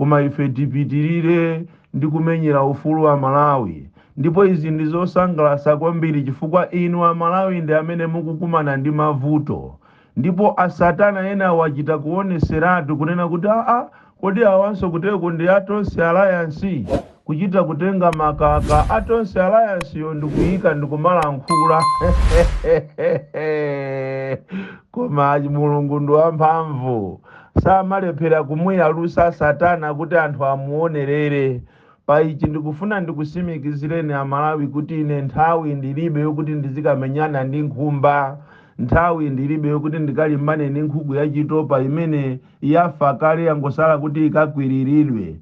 koma ife tipitirire ndi kumenyera ufulu wa Malawi. Ndipo izi ndi zosangalatsa kwambiri chifukwa inu a Malawi ndi amene mukukumana ndi mavuto, ndipo asatana ena wachita kuoneseratu kunena kuti kodi awanso kuteko ndi atonse alliance, kuchita kutenga makaka atonse alliance yo ndikuyika ndikumalankhula koma Mulungu ndi wamphamvu, samalephera kumuyalusa satana kuti anthu amuonerere. Pa ichi ndikufuna ndikusimikizireni a Malawi kuti ine nthawi ndilibe yokuti ndizikamenyana ndi nkhumba, nthawi ndilibe yokuti ndikalimbane ndi nkhuku ya chitopa imene yafa kale yangosala kuti ikakwiriridwe,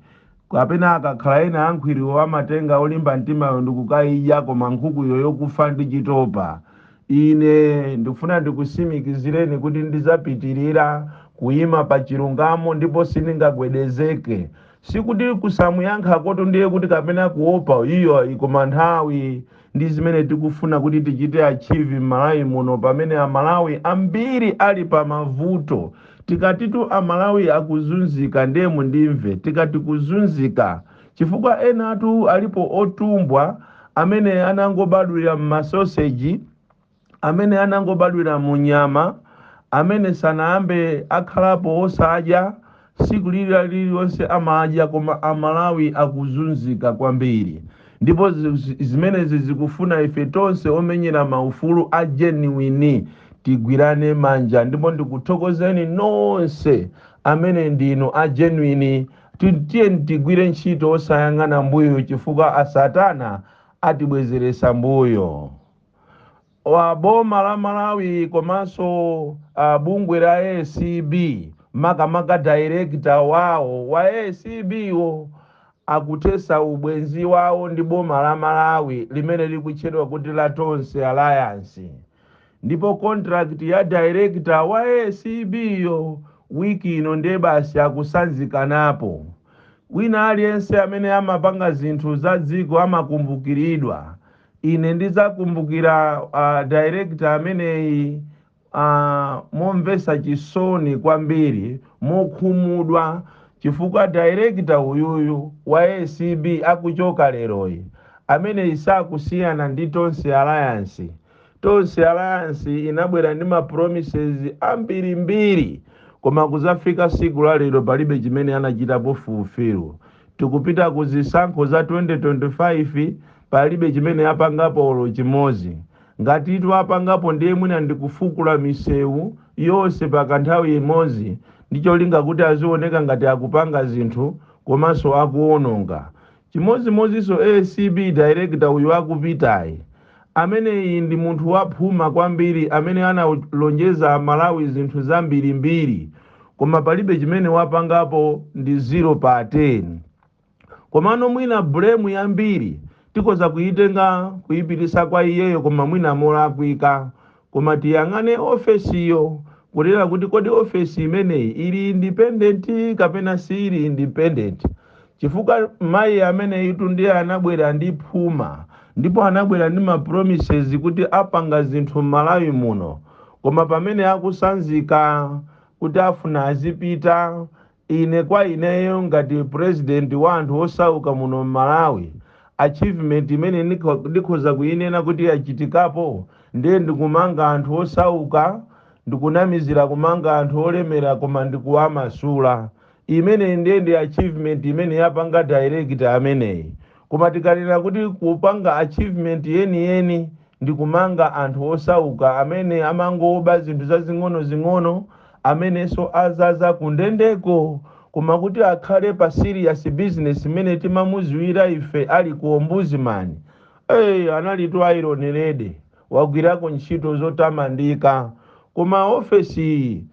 kapena akakhala ena ankhwiriwo amatenga olimba mtimayo ndikukaiya, koma nkhukuyo yokufa ndi chitopa. Ine ndikufuna ndikusimikizireni kuti ndizapitirira kuyima pa chilungamo ndipo sindingagwedezeke. Sikuti kusamuyankha koto ndiye kuti kapena kuopa iyo, koma nthawi ndi zimene tikufuna kuti tichite achieve Malawi muno, pamene a Malawi ambiri ali pa mavuto. Tikatitu a Malawi akuzunzika ndiye mundimve, tikati kuzunzika chifukwa ena atu alipo otumbwa amene anangobadwira m'masoseji, amene anangobadwira mu nyama, amene sanayambe akhalapo osadya, siku lililonse amadya, koma a Malawi akuzunzika kwambiri. Ndipo zimenezi zikufuna ife tonse omenyera maufulu a genuine tigwirane manja. Ndipo ndikuthokozeni nonse amene ndino a genuine, tiye tigwire ntchito osayang'ana mbuyo chifukwa asatana atibwezeresa mbuyo. Boma la Malawi komanso bungwe la ACB, makamaka director wawo wa ACB wo akutesa ubwenzi wawo ndi boma la Malawi limene likutchedwa kuti la Tonse Alliance. Ndipo contract ya director wa ACB yo wiki ino ndiye basi akusanzikanapo. Wina aliyense amene amapanga zinthu za dziko amakumbukiridwa. Ine ndizakumbukira director ameneyi momvesa chisoni kwambiri, mokhumudwa chifukwa director uyuyu wa ACB akuchoka leroyi, amene isakusiyana ndi Tonse Alliance. Tonse Alliance inabwera ndi ma promises ambirimbiri, koma kuzafika siku la lero palibe chimene anachitapo fulufulu. Tikupita kuzisankho za 2025 palibe chimene apangapo olo chimozi. Ngati itu apangapo ndiye mwina ndikufukula misewu yonse pakanthawi imodzi, ndicho linga kuti azioneka ngati akupanga zinthu komanso akuononga. Chimodzimodzinso ACB director uyu akupitayi, amene iyi ndi munthu waphuma kwambiri, amene analonjeza Malawi zinthu zambirimbiri, koma palibe chimene wapangapo ndi 0 pa 10. Komano mwina blame yambiri tikoza kuitenga kuyipitisa kwa iyeyo, koma mwina molakwika. Koma tiyang'ane ofesiyo kulera kuti kodi ofesi imeneyi ili independent kapena siri independent, chifukwa mayi amene itu ndiye anabwera ndi phuma, ndipo anabwera ndi ma promises kuti apanga zinthu Malawi muno, koma pamene akusanzika kuti afuna azipita. Ine kwa ineyo ngati president wa anthu osauka muno Malawi, achievement imene ndikhoza kuyinena kuti achitikapo ndiye ndikumanga anthu osauka, ndikunamizira kumanga anthu olemera koma ndikuwamasula. Imene ndiye ndi achievement imene yapanga director ameneyi. Koma tikanena kuti kupanga achievement yeni ndikumanga anthu osauka amene amangoba zinthu zazing'ono, amenenso azaza kundendeko, koma kuti akhale pa serious business imene timamuziwira ife ali ku ombudsman. Analitu ironerede, wagwirako ntchito zotamandika. Koma ofesi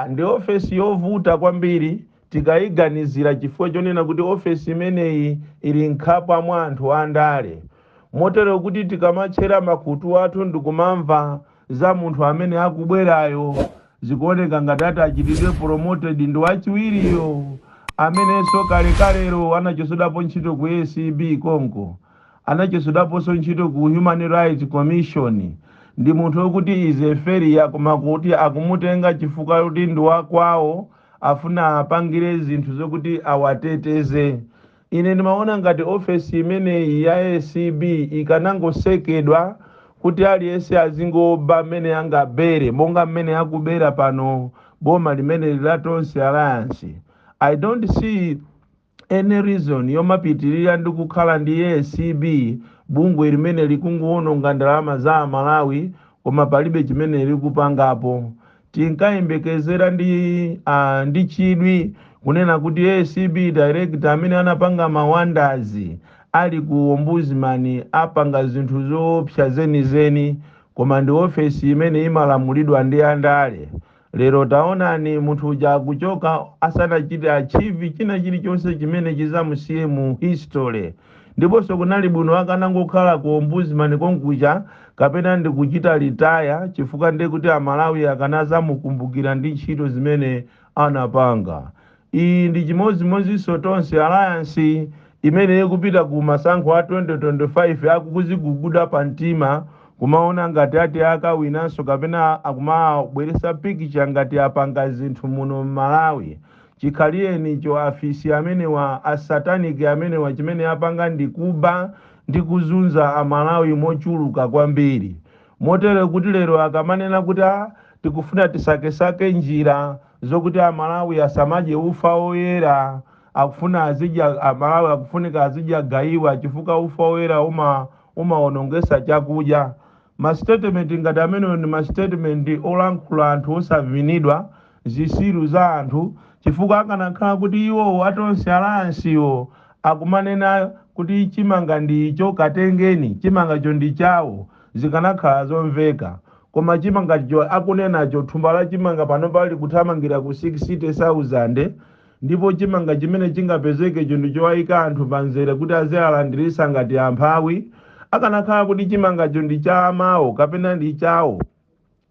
ndi ofesi yovuta kwambiri tikayiganizira, chifukwa chonena kuti ofesi imeneyi ili nkhapa mwa anthu andale. Motero kuti tikamatchera makutu athu ndikumamva za munthu amene akubwerayo, zikuoneka ngati achitidwe promoted ndi wachiwiriyo, amenenso kalekalero anachosodapo ntchito ku ACB konko, anachosodaponso ntchito ku Human Rights Commission. Ndi munthu wokuti ize feriya, koma kuti akumutenga chifukwa kuti ndi wakwawo, afuna apangire zinthu zokuti awateteze. Ine ndimaona ngati ofesi imeneyi ya ACB ikanangosekedwa kuti aliyense azingoba mmene angabere monga mmene akubera pano boma limene la Tonse Alliance. I don't see any reason yomapitirira ndi kukhala ndi ACB bungwe limene likungoononga ndalama za Malawi koma palibe chimene likupangapo. Tinkayembekezera ndi chidwi kunena kuti ACB director amene anapanga mawandazi ali ku ombudsman apanga zinthu zoopsa zenizeni, koma ndi ofesi imene imalamulidwa ndi andale. Lero taonani munthu uja akuchoka asanachite achieve china chilichonse chimene chizamusiye mu history. Ndiponso kunali bwino akanangokhala ku ombudsman konkuja kapena ndi kuchita retire chifukwa ndi kuti Amalawi akanazamukumbukira ndi ntchito zimene anapanga. Iyi ndi chimodzimodzinso Tonse Alliance imene ikupita ku masankho a 2025 akukuziguguda pa mtima kumaona ngati ati akawinanso kapena akumabweresa pikicha ngati apanga zinthu muno Malawi. Chikhaliyeni cho afisi amenewa asatanic amenewa chimene apanga ndi kuba ndi kuzunza Amalawi mochuluka kwambiri. Motere kuti lero akamanena kuti tikufuna tisake njira zokuti Amalawi asamadye ufa oyera, akufuna azidya Amalawi akufunika azidya gayiwa chifukwa ufa oyera umaonongesa chakudya. Ma statement ngati amene ndi ma statement olankhula anthu osavinidwa zisiru za anthu chifukwa akanakhala kuti iwo Tonse Alliance iwo akumanena kuti chimanga ndicho katengeni, chimangacho ndi chawo, zikanakhala zomveka. Koma chimangacho akunenacho thumba la chimanga pano pali kuthamangira ku 60,000 ndipo chimanga chimene chingapezekecho ndichowayika anthu panzere kuti azialandirisa ngati amphawi. Akanakhala kuti chimangacho ndi cha amawo kapena ndi chawo,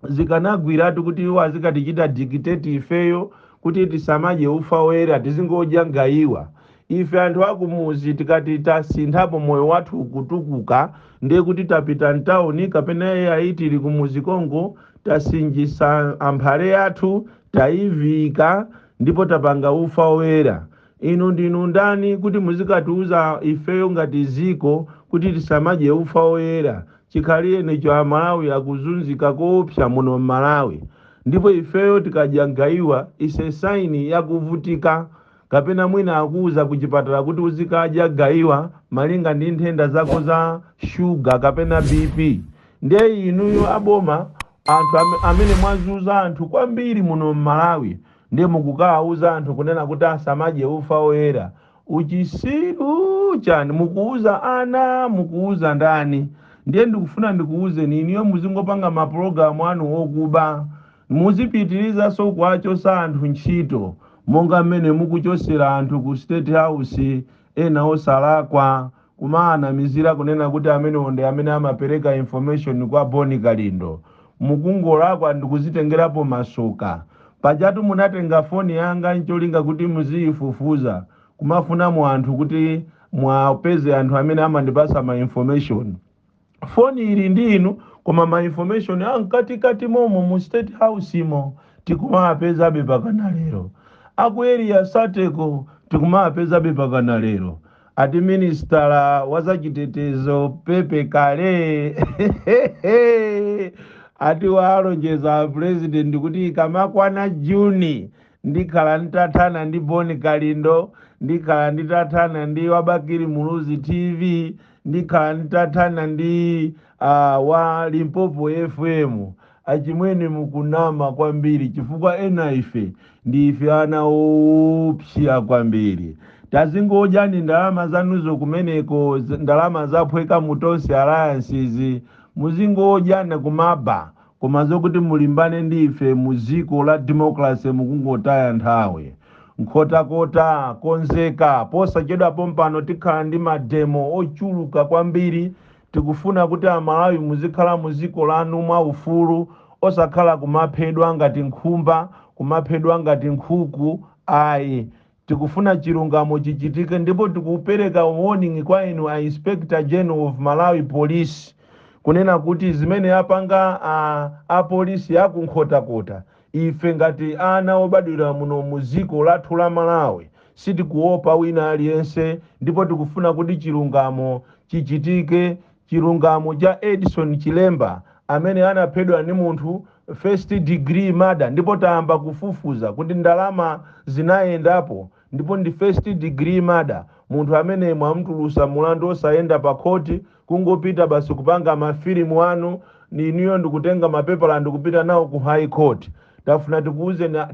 zikanagwiratu kuti iwo azikatichita dictate ifeyo kuti tisamadye ufa oyera tizingodya gayiwa. Ife anthu akumuzi tikati tasinthapo moyo wathu ukutukuka ndiye kuti tapita mtauni kapena iye tili kumuzi kongo tasinjisa amphale athu taivika ndipo tapanga ufa oyera. Inu ndinu ndani kuti muzikatiuza ifeyo ngati ziko kuti tisamadye ufa oyera? Chikhaliyeni cho Amalawi akuzunzika koopsa muno Malawi, ndipo ifeyo tikadya gayiwa ise saini yakuvutika kapena mwina akuuza kuchipatala kuti uzikadya gayiwa malinga ndi nthenda zako za sugar kapena BP. Ndiye inuyo aboma anthu amene mwazuza anthu kwambiri muno Malawi ndiye mukukauza anthu kunena kuti asamadye ufa oyera. Uchisiru chani mukuuza ana, mukuuza ndani? Ndiye ndikufuna ndikuuze niniyo muzingopanga maprogramu anu okuba muzipitiriza so kwachosa anthu ntchito monga mmene mukuchosera anthu ku State House ena osalakwa kumaanamizira kunena kuti amene onde amene amapereka information kwa Boni Kalindo. Mukungolakwa ndikuzitengerapo masoka. Pajatu munatenga foni yanga ncholinga kuti muziyifufuza kumafuna mu anthu kuti mwapeze anthu amene amandipasa ma information. Foni ili ndinu koma ma information ankatikati momo mu State House imo tikumapeza bepakana lero. Aku area Sateko tikumapeza bepakana lero. Ati minister wazachitetezo Pepe Kale ati walonjeza president kuti kamakwana Juni ndikhala nditathana ndi Boni Kalindo, ndikhala nditathana ndi Wabakiri Muluzi TV, ndikhala nditathana ndi wa Limpopo FM. Achimwene mukunama kwambiri chifukwa ena ife ndi ife ana opsya kwambiri. Tazingodya ndi ndalama zanuzo kumeneko, ndalama zaphweka mu Tonse Alliance muzingodya na kumaba koma zokuti mulimbane ndi ife muziko la democracy mukungotaya nthawi. Nkhotakota konzeka posachedwa pompano tikhala ndi mademo ochuluka kwambiri. Tikufuna kuti Amalawi muzikhala muziko lanu mwa ufulu osakhala kumaphedwa ngati nkhumba, kumaphedwa ngati nkhuku. Ayi, tikufuna chilungamo chichitike ndipo tikupereka warning kwa inu a Inspector General of Malawi Police kunena kuti zimene apanga a polisi yakunkhotakota ife ngati ana obadwira muno muziko lathu la Malawi sitikuopa wina aliyense, ndipo tikufuna kuti chilungamo chichitike, chilungamo cha Edison Chilemba amene anaphedwa ni munthu first degree murder, ndipo tayamba kufufuza kuti ndalama zinayendapo, ndipo ndi first degree murder. Munthu amene mwamtulusa mulandu osayenda pa khoti, kungopita basi kupanga mafilimu anu ni niyo ndikutenga mapepala ndikupita nawo ku high court. Tafuna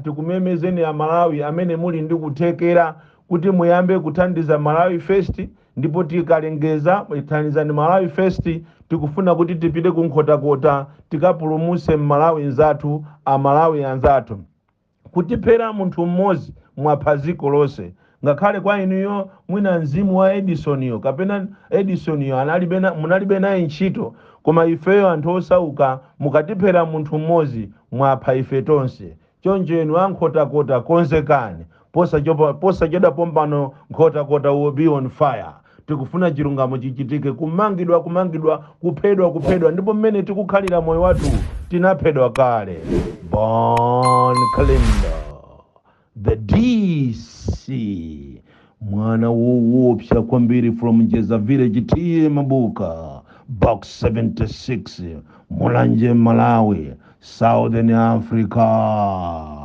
tikumemezeni ya Malawi amene muli ndi kuthekera kuti muyambe kuthandiza Malawi First, ndipo tikalengeza thandizani Malawi First, tikufuna kuti tipite kunkhota tikapulumuse Malawi nzathu, Amalawi anzathu. Kutiphera munthu mmodzi mwaphaziko lonse, ngakhale kwa inuyo mwina mzimu wa Edisonyo kapena Edisonyo munalibe naye ntchito, koma ifeyo anthu osauka mukatiphera munthu mmodzi mwapha ife tonse. Choncho enu ankhota konzekani, posa choda pompano nkhota will be on fire. Tikufuna chilungamo chichitike, kumangidwa, kuphedwa, ndipo mmene tikukhalira moyo wathu tinaphedwa kale. Bon Calendar, the DC, mwana woopsa kwambiri from Jeza Village T Mabuka, box 76, Mulanje, Malawi, Southern Africa.